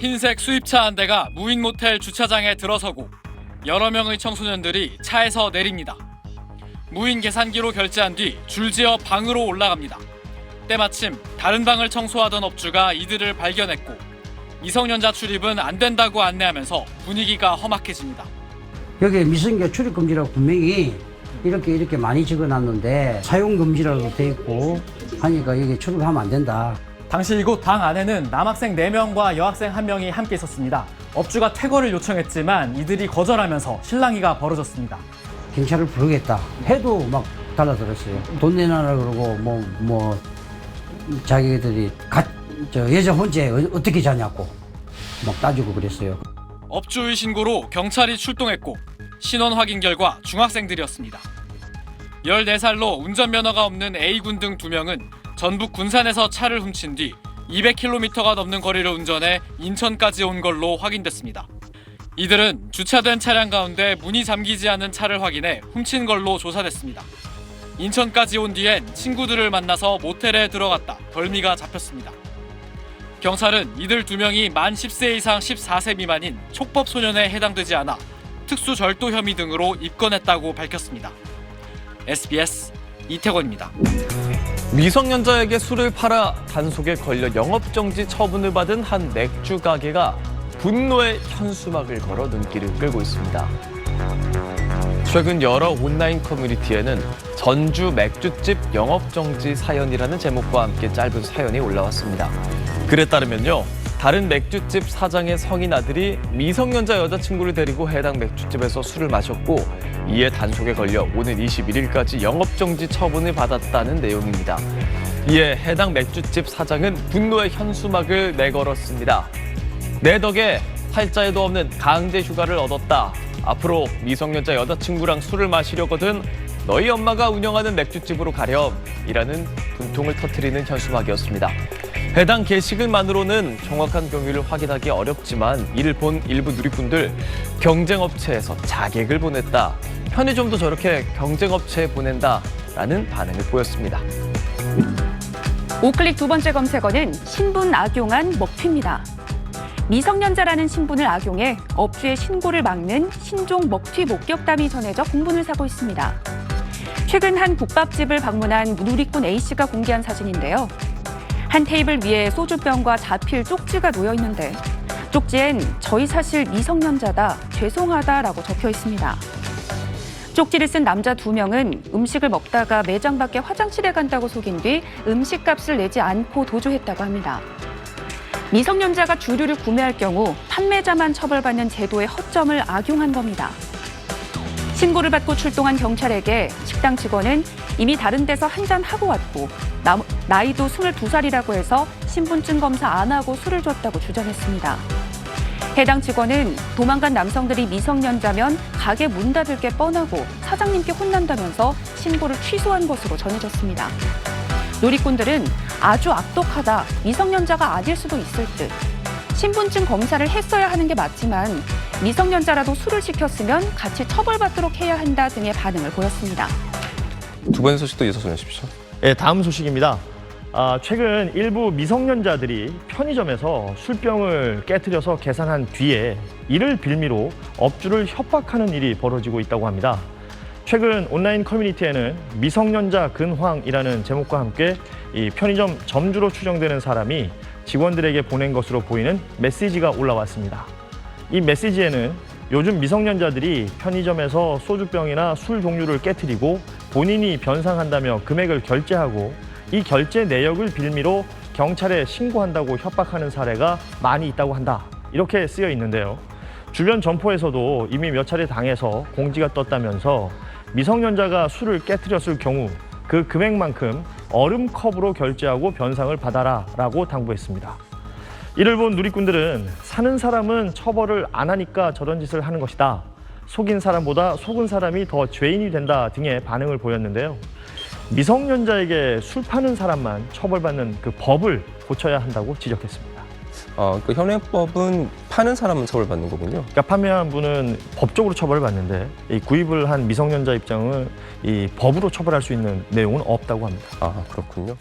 흰색 수입차 한 대가 무인 모텔 주차장에 들어서고 여러 명의 청소년들이 차에서 내립니다. 무인 계산기로 결제한 뒤 줄지어 방으로 올라갑니다. 때마침 다른 방을 청소하던 업주가 이들을 발견했고 미성년자 출입은 안 된다고 안내하면서 분위기가 험악해집니다. 여기 미성년자 출입 금지라고 분명히 이렇게 많이 적어놨는데 사용 금지라고 돼 있고 하니까 여기 출입하면 안 된다. 당시 이곳 방 안에는 남학생 4명과 여학생 1명이 함께 있었습니다. 업주가 퇴거를 요청했지만 이들이 거절하면서 실랑이가 벌어졌습니다. 경찰을 부르겠다 해도 막 달라들었어요. 돈 내놔라 그러고 자기들이 여자 혼자 어떻게 자냐고 막 따지고 그랬어요. 업주의 신고로 경찰이 출동했고 신원 확인 결과 중학생들이었습니다. 14살로 운전면허가 없는 A군 등 2명은 전북 군산에서 차를 훔친 뒤 200km가 넘는 거리를 운전해 인천까지 온 걸로 확인됐습니다. 이들은 주차된 차량 가운데 문이 잠기지 않은 차를 확인해 훔친 걸로 조사됐습니다. 인천까지 온 뒤엔 친구들을 만나서 모텔에 들어갔다 덜미가 잡혔습니다. 경찰은 이들 2명이 만 10세 이상 14세 미만인 촉법 소년에 해당되지 않아 특수절도 혐의 등으로 입건했다고 밝혔습니다. SBS 이태권입니다. 미성년자에게 술을 팔아 단속에 걸려 영업정지 처분을 받은 한 맥주 가게가 분노의 현수막을 걸어 눈길을 끌고 있습니다. 최근 여러 온라인 커뮤니티에는 전주 맥주집 영업정지 사연이라는 제목과 함께 짧은 사연이 올라왔습니다. 글에 따르면요, 다른 맥주집 사장의 성인 아들이 미성년자 여자친구를 데리고 해당 맥주집에서 술을 마셨고 이에 단속에 걸려 오는 21일까지 영업정지 처분을 받았다는 내용입니다. 이에 해당 맥주집 사장은 분노의 현수막을 내걸었습니다. 내 덕에 팔자에도 없는 강제 휴가를 얻었다. 앞으로 미성년자 여자친구랑 술을 마시려거든 너희 엄마가 운영하는 맥주집으로 가렴이라는 분통을 터뜨리는 현수막이었습니다. 해당 게시글만으로는 정확한 경위를 확인하기 어렵지만 이를 본 일부 누리꾼들 경쟁업체에서 자객을 보냈다. 편의점도 저렇게 경쟁업체에 보낸다라는 반응을 보였습니다. 오클릭 2번째 검색어는 신분 악용한 먹튀입니다. 미성년자라는 신분을 악용해 업주의 신고를 막는 신종 먹튀 목격담이 전해져 공분을 사고 있습니다. 최근 한 국밥집을 방문한 누리꾼 A씨가 공개한 사진인데요. 한 테이블 위에 소주병과 자필 쪽지가 놓여 있는데 쪽지엔 저희 사실 미성년자다, 죄송하다라고 적혀 있습니다. 쪽지를 쓴 남자 2명은 음식을 먹다가 매장 밖에 화장실에 간다고 속인 뒤 음식값을 내지 않고 도주했다고 합니다. 미성년자가 주류를 구매할 경우 판매자만 처벌받는 제도의 허점을 악용한 겁니다. 신고를 받고 출동한 경찰에게 식당 직원은 이미 다른 데서 한잔하고 왔고 나이도 22살이라고 해서 신분증 검사 안 하고 술을 줬다고 주장했습니다. 해당 직원은 도망간 남성들이 미성년자면 가게 문 닫을 게 뻔하고 사장님께 혼난다면서 신고를 취소한 것으로 전해졌습니다. 누리꾼들은 아주 악독하다, 미성년자가 아닐 수도 있을 듯. 신분증 검사를 했어야 하는 게 맞지만 미성년자라도 술을 시켰으면 같이 처벌받도록 해야 한다 등의 반응을 보였습니다. 두 번째 소식도 이어서 전해주십시오. 네, 다음 소식입니다. 최근 일부 미성년자들이 편의점에서 술병을 깨트려서 계산한 뒤에 이를 빌미로 업주를 협박하는 일이 벌어지고 있다고 합니다. 최근 온라인 커뮤니티에는 미성년자 근황이라는 제목과 함께 이 편의점 점주로 추정되는 사람이 직원들에게 보낸 것으로 보이는 메시지가 올라왔습니다. 이 메시지에는 요즘 미성년자들이 편의점에서 소주병이나 술 종류를 깨트리고 본인이 변상한다며 금액을 결제하고 이 결제 내역을 빌미로 경찰에 신고한다고 협박하는 사례가 많이 있다고 한다. 이렇게 쓰여 있는데요. 주변 점포에서도 이미 몇 차례 당해서 공지가 떴다면서 미성년자가 술을 깨트렸을 경우 그 금액만큼 얼음컵으로 결제하고 변상을 받아라 라고 당부했습니다. 이를 본 누리꾼들은 사는 사람은 처벌을 안 하니까 저런 짓을 하는 것이다. 속인 사람보다 속은 사람이 더 죄인이 된다 등의 반응을 보였는데요. 미성년자에게 술 파는 사람만 처벌받는 그 법을 고쳐야 한다고 지적했습니다. 그 현행법은 파는 사람은 처벌받는 거군요. 그러니까 판매한 분은 법적으로 처벌을 받는데 이 구입을 한 미성년자 입장은 이 법으로 처벌할 수 있는 내용은 없다고 합니다. 그렇군요.